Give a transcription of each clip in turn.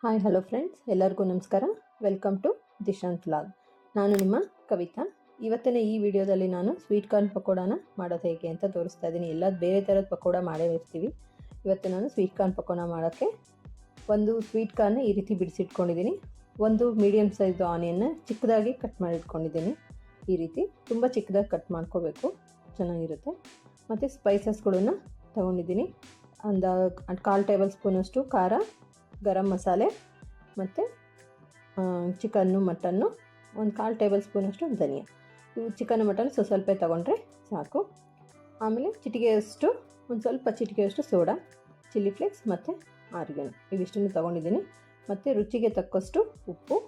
Hi hello friends, ಎಲ್ಲರಿಗೂ ನಮಸ್ಕಾರ. Welcome to Dishant vlog. ನಾನು ನಿಮ್ಮ ಕವಿತಾ. ಇವತ್ತಿನ ಈ ವಿಡಿಯೋದಲ್ಲಿ ನಾನು ಸ್ವೀಟ್ ಕಾರ್ನ್ ಪಕೋಡಾನ ಮಾಡೋದು ಹೇಗೆ ಅಂತ ತೋರಿಸ್ತಾ ಇದ್ದೀನಿ. ಎಲ್ಲ ಬೇರೆ ಥರದ ಪಕೋಡ ಮಾಡೇ ಇರ್ತೀವಿ. ಇವತ್ತು ನಾನು ಸ್ವೀಟ್ ಕಾರ್ನ್ ಪಕೋಡ ಮಾಡೋಕ್ಕೆ ಒಂದು ಸ್ವೀಟ್ ಕಾರ್ನ ಈ ರೀತಿ ಬಿಡಿಸಿಟ್ಕೊಂಡಿದ್ದೀನಿ. ಒಂದು ಮೀಡಿಯಮ್ ಸೈಜ್ ಆನಿಯನ್ನ ಚಿಕ್ಕದಾಗಿ ಕಟ್ ಮಾಡಿಟ್ಕೊಂಡಿದ್ದೀನಿ. ಈ ರೀತಿ ತುಂಬ ಚಿಕ್ಕದಾಗಿ ಕಟ್ ಮಾಡ್ಕೋಬೇಕು, ಚೆನ್ನಾಗಿರುತ್ತೆ. ಮತ್ತು ಸ್ಪೈಸಸ್ಗಳನ್ನು ತೊಗೊಂಡಿದ್ದೀನಿ. ಒಂದು 1/4 ಟೇಬಲ್ ಸ್ಪೂನಷ್ಟು ಖಾರ, ಗರಂ ಮಸಾಲೆ ಮತ್ತು ಚಿಕನ್ನು ಮಟನ್ನು, ಒಂದು 1/4 ಟೇಬಲ್ ಸ್ಪೂನಷ್ಟು ಧನಿಯಾ. ಇವು ಚಿಕನ್ ಮಟನ್ ಸ್ವಲ್ಪ ತೊಗೊಂಡ್ರೆ ಸಾಕು. ಆಮೇಲೆ ಚಿಟಿಕೆಯಷ್ಟು, ಒಂದು ಸ್ವಲ್ಪ ಚಿಟಿಕೆಯಷ್ಟು ಸೋಡಾ, ಚಿಲ್ಲಿ ಫ್ಲೇಕ್ಸ್ ಮತ್ತು ಆರಿಗನೋ, ಇವಿಷ್ಟನ್ನು ತೊಗೊಂಡಿದ್ದೀನಿ. ಮತ್ತು ರುಚಿಗೆ ತಕ್ಕಷ್ಟು ಉಪ್ಪು,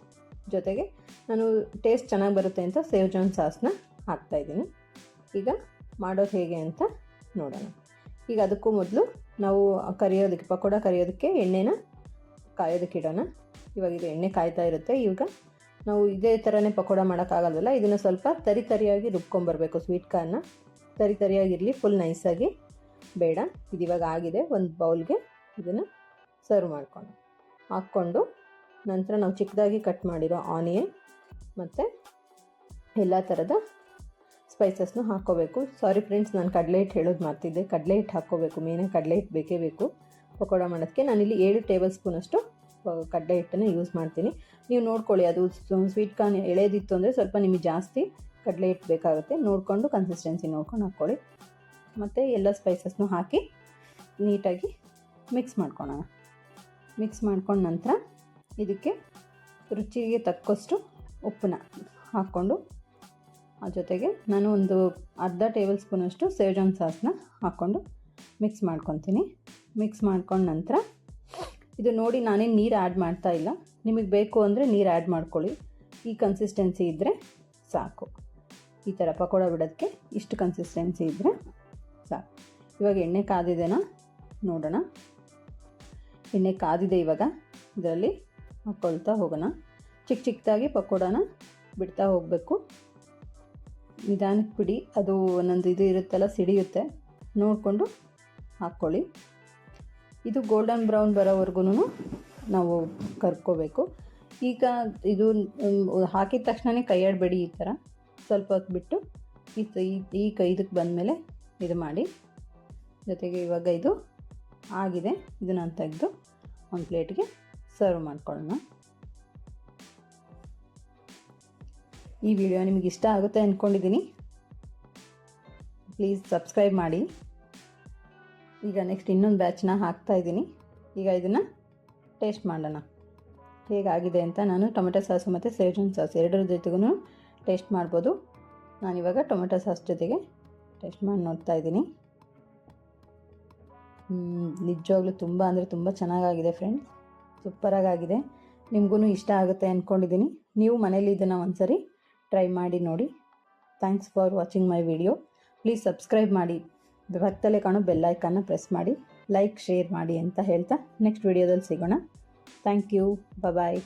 ಜೊತೆಗೆ ನಾನು ಟೇಸ್ಟ್ ಚೆನ್ನಾಗಿ ಬರುತ್ತೆ ಅಂತ ಸೇವ್ಜಾನ್ ಸಾಸ್ನ ಹಾಕ್ತಾಯಿದ್ದೀನಿ. ಈಗ ಮಾಡೋದು ಹೇಗೆ ಅಂತ ನೋಡೋಣ. ಈಗ ಅದಕ್ಕೂ ಮೊದಲು ನಾವು ಪಕೋಡ ಕರಿಯೋದಕ್ಕೆ ಎಣ್ಣೆನ ಕಾಯೋದಕ್ಕೆ ಇಡೋಣ. ಇವಾಗ ಇದು ಎಣ್ಣೆ ಕಾಯ್ತಾ ಇರುತ್ತೆ. ಈಗ ನಾವು ಇದೇ ಥರನೇ ಪಕೋಡ ಮಾಡೋಕ್ಕಾಗಲ್ವಲ್ಲ, ಇದನ್ನು ಸ್ವಲ್ಪ ತರಿಯಾಗಿ ರುಬ್ಕೊಂಬರ್ಬೇಕು. ಸ್ವೀಟ್ ಕಾರ್ನ ತರಿಯಾಗಿರಲಿ, ಫುಲ್ ನೈಸಾಗಿ ಬೇಡ. ಇದು ಇವಾಗ ಆಗಿದೆ. ಒಂದು ಬೌಲ್ಗೆ ಇದನ್ನು ಸರ್ವ್ ಹಾಕ್ಕೊಂಡು ನಂತರ ನಾವು ಚಿಕ್ಕದಾಗಿ ಕಟ್ ಮಾಡಿರೋ ಆನಿಯನ್ ಮತ್ತು ಎಲ್ಲ ಥರದ ಸ್ಪೈಸಸ್ನು ಹಾಕ್ಕೋಬೇಕು. ಸಾರಿ ಫ್ರೆಂಡ್ಸ್, ನಾನು ಕಡಲೆ ಹಿಟ್ಟು ಹೇಳೋದು ಮಾಡ್ತಿದ್ದೆ. ಕಡಲೆ ಹಿಟ್ಟು ಹಾಕ್ಕೋಬೇಕು, ಮೇನಾಗಿ ಕಡಲೆ ಹಿಟ್ಟು ಬೇಕೇ ಬೇಕು ಪಕೋಡ ಮಾಡೋಕ್ಕೆ. ನಾನಿಲ್ಲಿ 7 ಟೇಬಲ್ ಸ್ಪೂನಷ್ಟು ಕಡಲೆ ಹಿಟ್ಟನ್ನು ಯೂಸ್ ಮಾಡ್ತೀನಿ. ನೀವು ನೋಡ್ಕೊಳ್ಳಿ, ಅದು ಸ್ವೀಟ್ ಕಾರ್ನ್ ಎಳೆದಿತ್ತು ಅಂದರೆ ಸ್ವಲ್ಪ ನಿಮಗೆ ಜಾಸ್ತಿ ಕಡಲೆ ಹಿಟ್ಟು ಬೇಕಾಗುತ್ತೆ. ನೋಡಿಕೊಂಡು ಕನ್ಸಿಸ್ಟೆನ್ಸಿ ನೋಡ್ಕೊಂಡು ಹಾಕ್ಕೊಳ್ಳಿ. ಮತ್ತು ಎಲ್ಲ ಸ್ಪೈಸಸ್ನು ಹಾಕಿ ನೀಟಾಗಿ ಮಿಕ್ಸ್ ಮಾಡ್ಕೊಳ್ಳೋಣ. ಮಿಕ್ಸ್ ಮಾಡ್ಕೊಂಡು ನಂತರ ಇದಕ್ಕೆ ರುಚಿಗೆ ತಕ್ಕಷ್ಟು ಉಪ್ಪನ್ನ ಹಾಕ್ಕೊಂಡು, ಜೊತೆಗೆ ನಾನು ಒಂದು ಅರ್ಧ ಟೇಬಲ್ ಸ್ಪೂನಷ್ಟು ಸೇವ್ಜಾನ್ ಸಾಸ್ನ ಹಾಕ್ಕೊಂಡು ಮಿಕ್ಸ್ ಮಾಡ್ಕೊತೀನಿ. ಮಿಕ್ಸ್ ಮಾಡ್ಕೊಂಡು ನಂತರ ಇದು ನೋಡಿ, ನಾನೇನು ನೀರು ಆ್ಯಡ್ ಮಾಡ್ತಾ ಇಲ್ಲ. ನಿಮಗೆ ಬೇಕು ಅಂದರೆ ನೀರು ಆ್ಯಡ್ ಮಾಡ್ಕೊಳ್ಳಿ. ಈ ಕನ್ಸಿಸ್ಟೆನ್ಸಿ ಇದ್ದರೆ ಸಾಕು. ಈ ಥರ ಪಕೋಡ ಬಿಡೋದಕ್ಕೆ ಇಷ್ಟು ಕನ್ಸಿಸ್ಟೆನ್ಸಿ ಇದ್ದರೆ ಸಾಕು. ಇವಾಗ ಎಣ್ಣೆ ಕಾದಿದೆನಾ ನೋಡೋಣ. ಎಣ್ಣೆ ಕಾದಿದೆ. ಇವಾಗ ಇದರಲ್ಲಿ ಹಾಕ್ಕೊಳ್ತಾ ಹೋಗೋಣ. ಚಿಕ್ಕದಾಗಿ ಪಕೋಡಾನ ಬಿಡ್ತಾ ಹೋಗಬೇಕು. ನಿಧಾನಕ್ಕೆ ಬಿಡಿ, ಅದು ಒಂದೊಂದು ಇದು ಇರುತ್ತಲ್ಲ, ಸಿಡಿಯುತ್ತೆ. ನೋಡಿಕೊಂಡು ಹಾಕ್ಕೊಳ್ಳಿ. ಇದು ಗೋಲ್ಡನ್ ಬ್ರೌನ್ ಬರೋವರೆಗೂ ನಾವು ಕರ್ಕೋಬೇಕು. ಈಗ ಇದು ಹಾಕಿದ ತಕ್ಷಣ ಕೈ ಆಡಬೇಡಿ. ಈ ಥರ ಸ್ವಲ್ಪ ಹೊತ್ತು ಬಿಟ್ಟು ಇದಕ್ಕೆ ಬಂದಮೇಲೆ ಇದು ಮಾಡಿ. ಜೊತೆಗೆ ಇವಾಗ ಇದು ಆಗಿದೆ. ಇದು ನಾನು ತೆಗೆದು ಒಂದು ಪ್ಲೇಟ್ಗೆ ಸರ್ವ್ ಮಾಡ್ಕೊಳ್ಳೋಣ. ಈ ವಿಡಿಯೋ ನಿಮಗೆ ಇಷ್ಟ ಆಗುತ್ತೆ ಅಂದ್ಕೊಂಡಿದ್ದೀನಿ. ಪ್ಲೀಸ್ ಸಬ್ಸ್ಕ್ರೈಬ್ ಮಾಡಿ. ಈಗ ನೆಕ್ಸ್ಟ್ ಇನ್ನೊಂದು ಬ್ಯಾಚ್ನ ಹಾಕ್ತಾಯಿದ್ದೀನಿ. ಈಗ ಇದನ್ನು ಟೇಸ್ಟ್ ಮಾಡೋಣ ಹೇಗಾಗಿದೆ ಅಂತ. ನಾನು ಟೊಮೆಟೊ ಸಾಸು ಮತ್ತು ಸೇವ್ಜಾನ್ ಸಾಸ್ ಎರಡರ ಜೊತೆಗೂ ಟೇಸ್ಟ್ ಮಾಡ್ಬೋದು. ನಾನಿವಾಗ ಟೊಮೆಟೊ ಸಾಸ್ ಜೊತೆಗೆ ಟೇಸ್ಟ್ ಮಾಡಿ ನೋಡ್ತಾ ಇದ್ದೀನಿ. ನಿಜವಾಗ್ಲೂ ತುಂಬ ಅಂದರೆ ತುಂಬ ಚೆನ್ನಾಗಾಗಿದೆ ಫ್ರೆಂಡ್ಸ್. ಸೂಪರಾಗಿದೆ. ನಿಮಗೂ ಇಷ್ಟ ಆಗುತ್ತೆ ಅಂದ್ಕೊಂಡಿದ್ದೀನಿ. ನೀವು ಮನೇಲಿ ಇದನ್ನು ಒಂದ್ಸರಿ ಟ್ರೈ ಮಾಡಿ ನೋಡಿ. Thanks for watching my video. Please subscribe ಮಾಡಿ. ಪಕ್ಕದಲ್ಲೇ ಕಾಣೋ ಬೆಲ್ ಐಕಾನ್ನ ಪ್ರೆಸ್ ಮಾಡಿ, ಲೈಕ್ ಶೇರ್ ಮಾಡಿ ಅಂತ ಹೇಳ್ತಾ ನೆಕ್ಸ್ಟ್ ವಿಡಿಯೋದಲ್ಲಿ ಸಿಗೋಣ. Thank you. ಬಾಯ್.